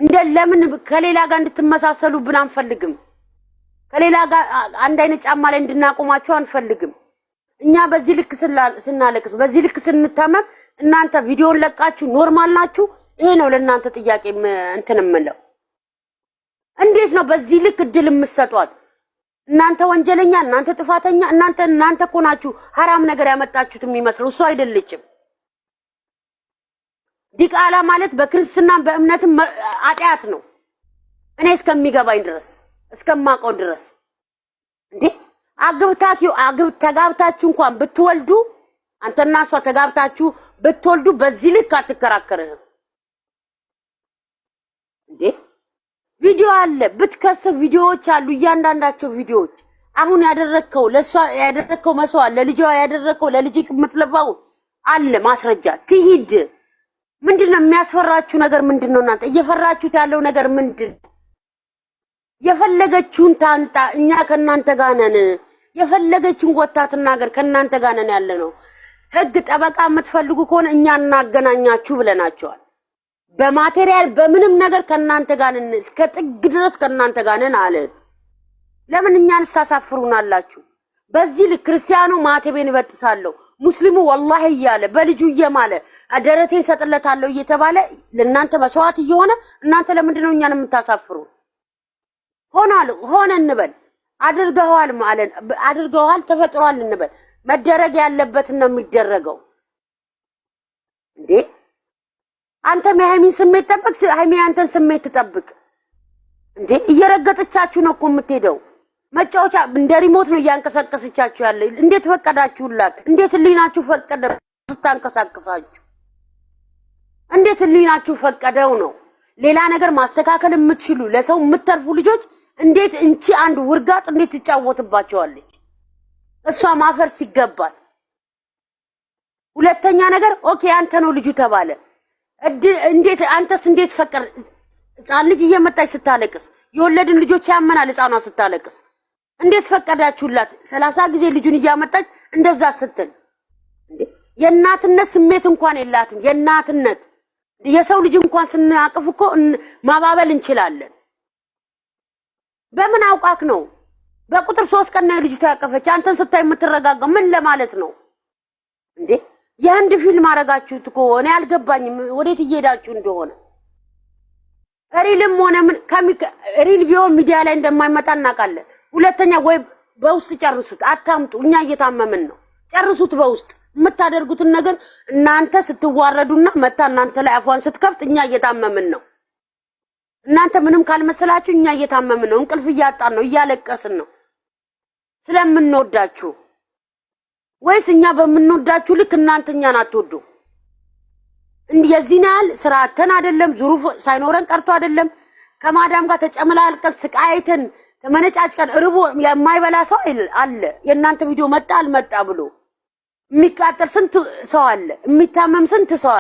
እንደ ለምን ከሌላ ጋር እንድትመሳሰሉብን አንፈልግም። ከሌላ ጋር አንድ አይነት ጫማ ላይ እንድናቆማችሁ አንፈልግም። እኛ በዚህ ልክ ስናለቅስ በዚህ ልክ ስንታመም እናንተ ቪዲዮን ለቃችሁ ኖርማል ናችሁ። ይሄ ነው ለእናንተ ጥያቄ እንትን የምለው። እንዴት ነው በዚህ ልክ እድል የምትሰጧት? እናንተ ወንጀለኛ፣ እናንተ ጥፋተኛ፣ እናንተ እኮ ናችሁ ሐራም ነገር ያመጣችሁት የሚመስለው፣ እሱ አይደለችም። ዲቃላ ማለት በክርስትና በእምነትም ኃጢአት ነው። እኔ እስከሚገባኝ ድረስ እስከማውቀው ድረስ እንዴ ተጋብታችሁ እንኳን ብትወልዱ አንተና እሷ ተጋብታችሁ ብትወልዱ በዚህ ልክ አትከራከርህም እንዴ? ቪዲዮ አለ ብትከስ ቪዲዮዎች አሉ። እያንዳንዳቸው ቪዲዮዎች አሁን ያደረከው ለሷ ያደረከው መስዋዕት ለልጇ ያደረከው ለልጅክ የምትለፋው አለ ማስረጃ። ትሂድ። ምንድነው የሚያስፈራችሁ ነገር? ምንድነው እናንተ እየፈራችሁት ያለው ነገር ምንድን? የፈለገችውን ታንጣ፣ እኛ ከናንተ ጋር ነን። የፈለገችውን ወጣትና ነገር ከናንተ ጋር ነን ያለ ነው። ህግ ጠበቃ የምትፈልጉ ከሆነ እኛ እናገናኛችሁ ብለናቸዋል። በማቴሪያል በምንም ነገር ከናንተ ጋር ነን፣ እስከ ጥግ ድረስ ከናንተ ጋር ነን አለ። ለምን እኛን ታሳፍሩናላችሁ? በዚህ ለክርስቲያኑ ማተቤን ይበጥሳለሁ ሙስሊሙ ወላሂ እያለ በልጁ እየማለ አደረቴን ሰጥለታለሁ እየተባለ ለእናንተ መስዋዕት እየሆነ እናንተ ለምንድን ነው እኛን የምታሳፍሩ? ሆነ እንበል አድርገዋል ማለት አድርገዋል ተፈጥሯል እንበል። መደረግ ያለበት ነው የሚደረገው እንዴ። አንተ የሃይሚን ስሜት ጠብቅ፣ ሃይሚ አንተን ስሜት ትጠብቅ እንዴ። እየረገጠቻችሁ ነው እኮ የምትሄደው። መጫወቻ እንደ ሪሞት ነው እያንቀሳቀሰቻችሁ ያለ። እንዴት ፈቀዳችሁላት? እንዴት ህሊናችሁ ፈቀደ ስታንቀሳቀሳችሁ? እንዴት ህሊናችሁ ፈቀደው ነው? ሌላ ነገር ማስተካከል የምትችሉ ለሰው የምትተርፉ ልጆች እንዴት እንቺ አንድ ውርጋጥ እንዴት ትጫወትባቸዋለች? እሷ ማፈር ሲገባት። ሁለተኛ ነገር ኦኬ አንተ ነው ልጁ ተባለ። እንዴት አንተስ እንዴት ፈቀር? ህፃን ልጅ እየመጣች ስታለቅስ የወለድን ልጆች ያመናል። ህፃኗ ስታለቅስ እንዴት ፈቀዳችሁላት? 30 ጊዜ ልጁን እያመጣች እንደዛ ስትል እንዴ! የእናትነት ስሜት እንኳን የላትም። የእናትነት የሰው ልጅ እንኳን ስናቅፍ እኮ ማባበል እንችላለን። በምን አውቃክ ነው? በቁጥር 3 ቀን ነው ልጅቷ ያቀፈች። አንተን ስታይ የምትረጋጋው ምን ለማለት ነው እንዴ? የህንድ ፊልም አረጋችሁት እኮ እኔ አልገባኝም ወዴት እየሄዳችሁ እንደሆነ። ሪልም ሆነ ምን ሪል ቢሆን ሚዲያ ላይ እንደማይመጣ እናውቃለን። ሁለተኛ ወይ በውስጥ ጨርሱት፣ አታምጡ። እኛ እየታመምን ነው። ጨርሱት በውስጥ የምታደርጉትን ነገር። እናንተ ስትዋረዱና መታ እናንተ ላይ አፏን ስትከፍት እኛ እየታመምን ነው። እናንተ ምንም ካልመሰላችሁ እኛ እየታመምን ነው። እንቅልፍ እያጣን ነው፣ እያለቀስን ነው ስለምንወዳችሁ። ወይስ እኛ በምንወዳችሁ ልክ እናንተ እኛን አትወዱ? የዚህን ያህል ስራተን አይደለም፣ ዙሩፍ ሳይኖረን ቀርቶ አይደለም። ከማዳም ጋር ተጨመላልቀን ስቃይተን ተመነጫጭቀን እርቦ የማይበላ ሰው አለ። የእናንተ ቪዲዮ መጣ አልመጣ ብሎ የሚቃጠል ስንት ሰው አለ፣ የሚታመም ስንት ሰው አለ።